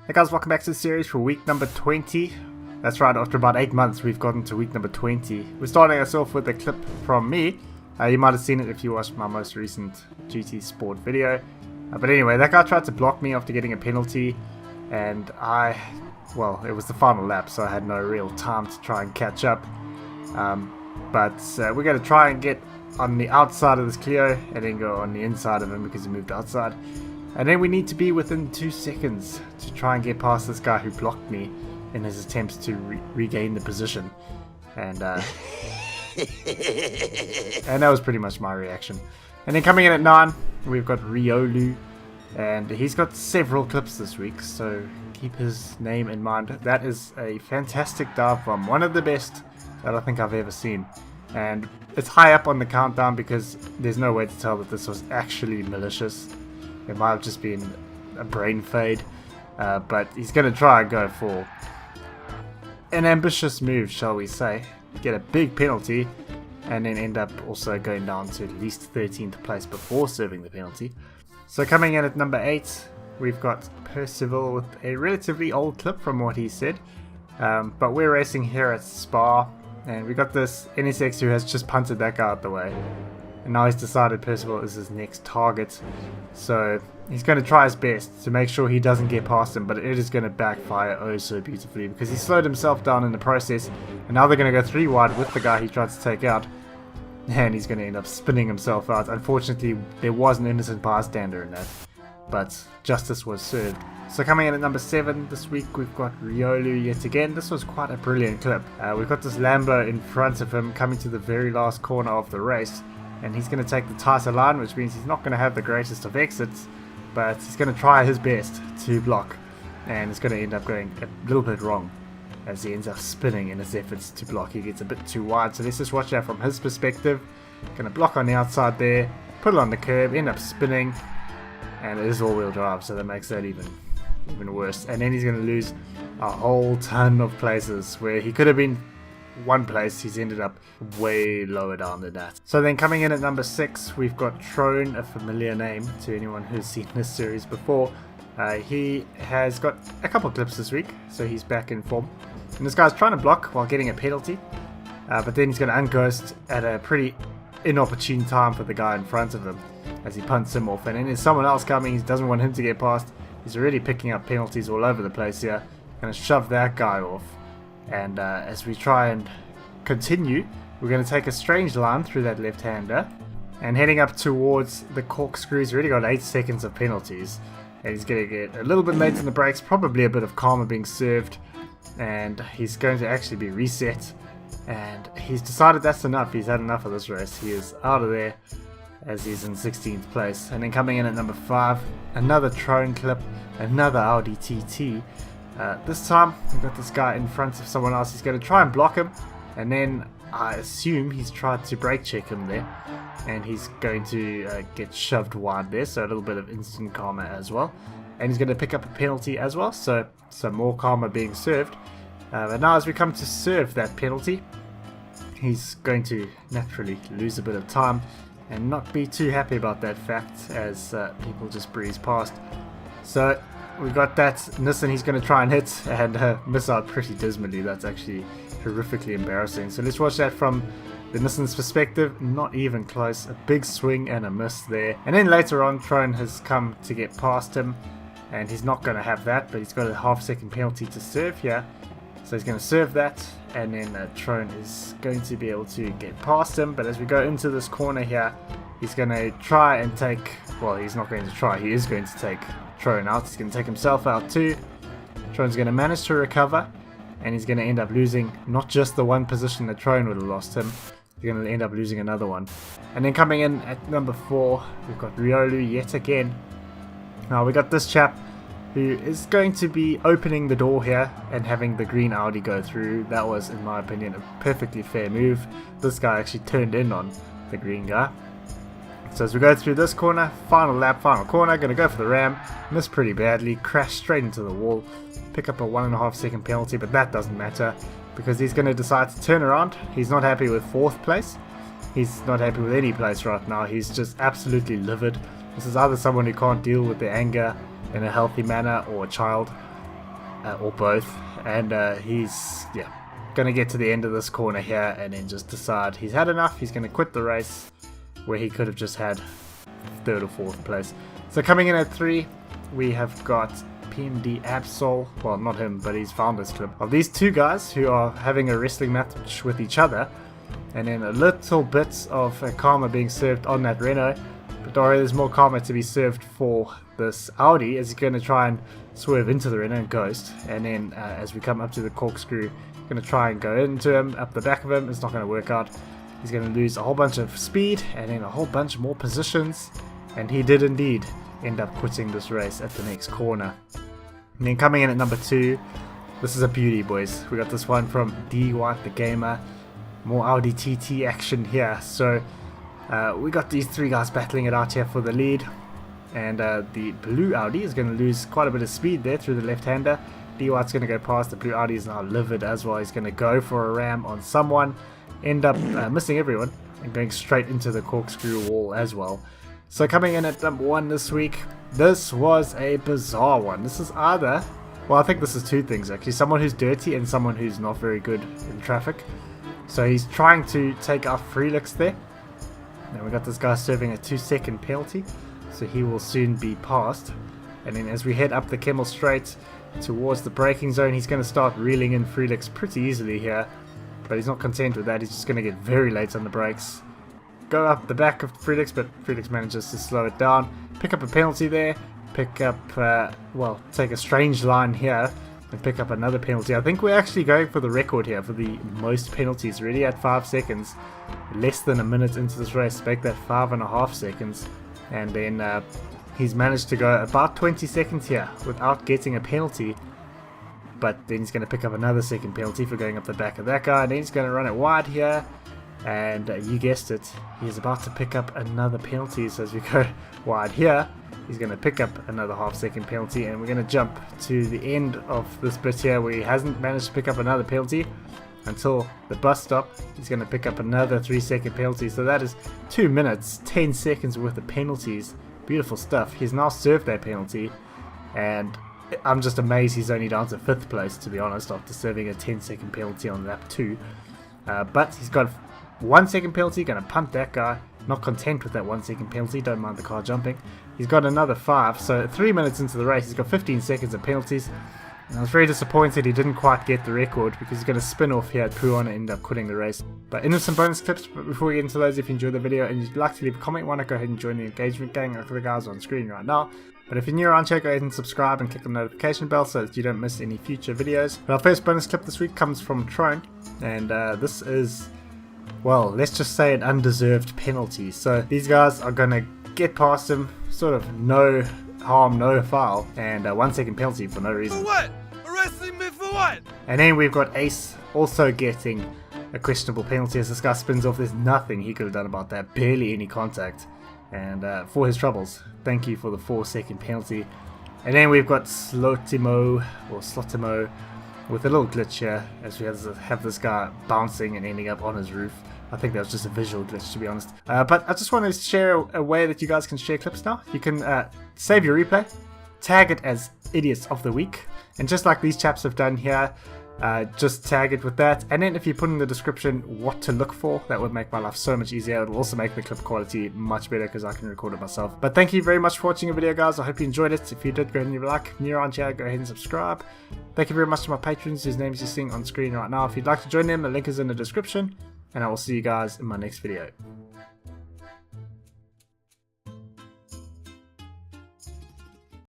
Hey guys, welcome back to the series for week number 20. That's right, after about 8 months we've gotten to week number 20. We're starting us off with a clip from me. You might have seen it if you watched my most recent GT Sport video. But anyway, that guy tried to block me after getting a penalty, and it was the final lap, so I had no real time to try and catch up. But we're going to try and get on the outside of this Clio and then go on the inside of him because he moved outside. And then we need to be within 2 seconds to try and get past this guy who blocked me in his attempts to regain the position. And and that was pretty much my reaction. And then coming in at 9, we've got Riolu. And he's got several clips this week, so keep his name in mind. That is a fantastic dive bomb, one of the best that I think I've ever seen. And it's high up on the countdown because there's no way to tell that this was actually malicious. It might have just been a brain fade, but he's going to try and go for an ambitious move, shall we say. Get a big penalty, and then end up also going down to at least 13th place before serving the penalty. So coming in at number 8, we've got Percival with a relatively old clip from what he said. But we're racing here at Spa, and we got this NSX who has just punted that guy out the way. And now he's decided Percival is his next target. So he's going to try his best to make sure he doesn't get past him, but it is going to backfire oh so beautifully because he slowed himself down in the process. And now they're going to go 3 wide with the guy he tried to take out. And he's going to end up spinning himself out. Unfortunately, there was an innocent bystander in that, but justice was served. So coming in at number 7 this week, we've got Riolu yet again. This was quite a brilliant clip. We've got this Lambo in front of him coming to the very last corner of the race. And he's going to take the tighter line, which means he's not going to have the greatest of exits, but he's going to try his best to block. And it's going to end up going a little bit wrong as he ends up spinning in his efforts to block. He gets a bit too wide, so let's just watch that from his perspective. Going to block on the outside there, put it on the curb, end up spinning, and it is all-wheel drive, so that makes that even worse. And then he's going to lose a whole ton of places where he could have been one place. He's ended up way lower down than that. So then coming in at number 6, we've got Trone, a familiar name to anyone who's seen this series before. He has got a couple clips this week, so he's back in form. And this guy's trying to block while getting a penalty, but then he's going to unghost at a pretty inopportune time for the guy in front of him as he punts him off. And then there's someone else coming. He doesn't want him to get past. He's already picking up penalties all over the place here. Going to shove that guy off. And as we try and continue, we're going to take a strange line through that left-hander and heading up towards the corkscrew. He's already got 8 seconds of penalties, and he's going to get a little bit late in the brakes, probably a bit of karma being served, and he's going to actually be reset. And he's decided that's enough. He's had enough of this race. He is out of there as he's in 16th place. And then coming in at number 5, another Trone clip, another Audi TT. This time, we've got this guy in front of someone else. He's going to try and block him, and then I assume he's tried to brake check him there, and he's going to get shoved wide there, so a little bit of instant karma as well. And he's going to pick up a penalty as well, so some more karma being served. But now as we come to serve that penalty, he's going to naturally lose a bit of time and not be too happy about that fact as people just breeze past. So we got that Nissan he's going to try and hit and miss out pretty dismally. That's actually horrifically embarrassing. So let's watch that from the Nissan's perspective. Not even close. A big swing and a miss there. And then later on, Trone has come to get past him, and he's not going to have that, but he's got a half-second penalty to serve here. So he's going to serve that, and then Trone is going to be able to get past him. But as we go into this corner here, he's going to try and take, well, he's not going to try, he is going to take Trone out. He's going to take himself out too. Trone's going to manage to recover, and he's going to end up losing not just the one position that Trone would have lost him, he's going to end up losing another one. And then coming in at number 4, we've got Riolu yet again. Now we got this chap who is going to be opening the door here and having the green Audi go through. That was, in my opinion, a perfectly fair move. This guy actually turned in on the green guy. So as we go through this corner, final lap, final corner, going to go for the ram, miss pretty badly, crash straight into the wall, pick up a 1.5 second penalty, but that doesn't matter because he's going to decide to turn around. He's not happy with 4th place, He's not happy with any place right now. He's just absolutely livid. This is either someone who can't deal with their anger in a healthy manner, or a child, or both. And he's going to get to the end of this corner here and then just decide he's had enough. He's going to quit the race where he could have just had 3rd or 4th place. So coming in at 3, we have got PMD Absol. Well, not him, but he's Founders Club. Of these two guys who are having a wrestling match with each other, and then a little bit of karma being served on that Renault. But don't worry, there's more karma to be served for this Audi, as he's going to try and swerve into the Renault and ghost. And then as we come up to the corkscrew, going to try and go into him, up the back of him. It's not going to work out. He's going to lose a whole bunch of speed and then a whole bunch more positions. And he did indeed end up quitting this race at the next corner. And then coming in at number 2, this is a beauty, boys. We got this one from D White the Gamer. More Audi TT action here. So we got these 3 guys battling it out here for the lead. And the blue Audi is going to lose quite a bit of speed there through the left-hander. D White's going to go past. The blue Audi is now livid as well. He's going to go for a ram on someone. End up missing everyone and going straight into the corkscrew wall as well. So coming in at number 1 this week, this was a bizarre one. This is either, well, I think this is 2 things actually. Someone who's dirty and someone who's not very good in traffic. So he's trying to take out Freelix there. Now we got this guy serving a 2-second penalty, so he will soon be passed. And then as we head up the Kemmel Straight towards the braking zone, he's going to start reeling in Freelix pretty easily here. But he's not content with that. He's just going to get very late on the brakes. Go up the back of Freelix, but Freelix manages to slow it down. Pick up a penalty there. Pick up, well, take a strange line here and pick up another penalty. I think we're actually going for the record here for the most penalties, really, at 5 seconds. Less than a minute into this race, make that 5.5 seconds. And then he's managed to go about 20 seconds here without getting a penalty. But then he's going to pick up another second penalty for going up the back of that guy. And then he's going to run it wide here. And you guessed it, he's about to pick up another penalty. So as we go wide here, he's going to pick up another half-second penalty. And we're going to jump to the end of this bit here where he hasn't managed to pick up another penalty until the bus stop. He's going to pick up another 3-second penalty. So that is 2 minutes, 10 seconds worth of penalties. Beautiful stuff. He's now served that penalty. And I'm just amazed he's only down to 5th place, to be honest, after serving a 10-second penalty on lap 2. But he's got 1 second penalty, going to punt that guy. Not content with that 1 second penalty, don't mind the car jumping. He's got another 5, so 3 minutes into the race, he's got 15 seconds of penalties. And I was very disappointed he didn't quite get the record, because he's going to spin off here at Pouhon and end up quitting the race. But into some bonus clips, but before we get into those, if you enjoyed the video and you'd like to leave a comment, why not go ahead and join the engagement gang like the guys on screen right now. But if you're new around here, go ahead and subscribe and click the notification bell so that you don't miss any future videos. But our first bonus clip this week comes from Trone, and this is, well, let's just say an undeserved penalty. So these guys are going to get past him, sort of no harm, no foul, and 1 second penalty for no reason. For what? Arresting me for what? And then we've got Ace also getting a questionable penalty as this guy spins off. There's nothing he could have done about that, barely any contact. And for his troubles, thank you for the 4-second penalty. And then we've got Slotimo with a little glitch here, as we have this guy bouncing and ending up on his roof. I think that was just a visual glitch, to be honest. But I just want to share a way that you guys can share clips now. You can save your replay, tag it as Idiots of the Week, and just like these chaps have done here, just tag it with that. And then if you put in the description what to look for, that would make my life so much easier. It will also make the clip quality much better because I can record it myself. But thank you very much for watching the video, guys. I hope you enjoyed it. If you did, go ahead and leave a like. New around here, go ahead and subscribe. Thank you very much to my patrons whose names you're seeing on screen right now. If you'd like to join them, the link is in the description. And I will see you guys in my next video.